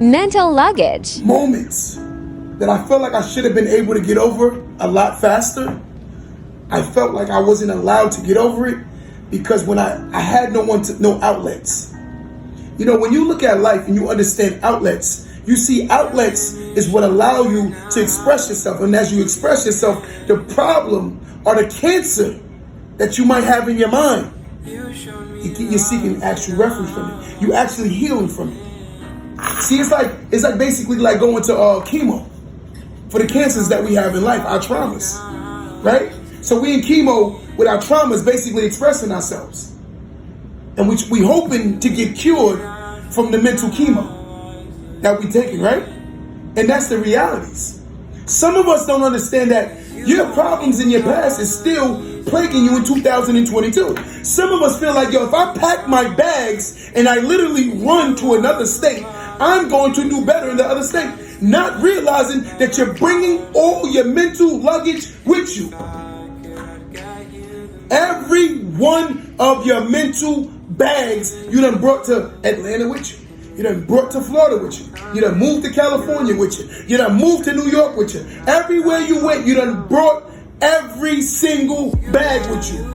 Mental luggage. Moments that I felt like I should have been able to get over a lot faster. I felt like I wasn't allowed to get over it because when I had no outlets. You know, when you look at life and you understand outlets, you see outlets is what allow you to express yourself. And as you express yourself, the problem or the cancer that you might have in your mind, you're seeking actual refuge from it. You actually healing from it. See, it's like basically like going to chemo for the cancers that we have in life, our traumas, right? So we in chemo with our traumas basically expressing ourselves. And we hoping to get cured from the mental chemo that we taking, right? And that's the realities. Some of us don't understand that your problems in your past is still plaguing you in 2022. Some of us feel like, yo, if I pack my bags and I literally run to another state, I'm going to do better in the other state. Not realizing that you're bringing all your mental luggage with you. Every one of your mental bags you done brought to Atlanta with you. You done brought to Florida with you. You done moved to California with you. You done moved to New York with you. Everywhere you went, you done brought every single bag with you.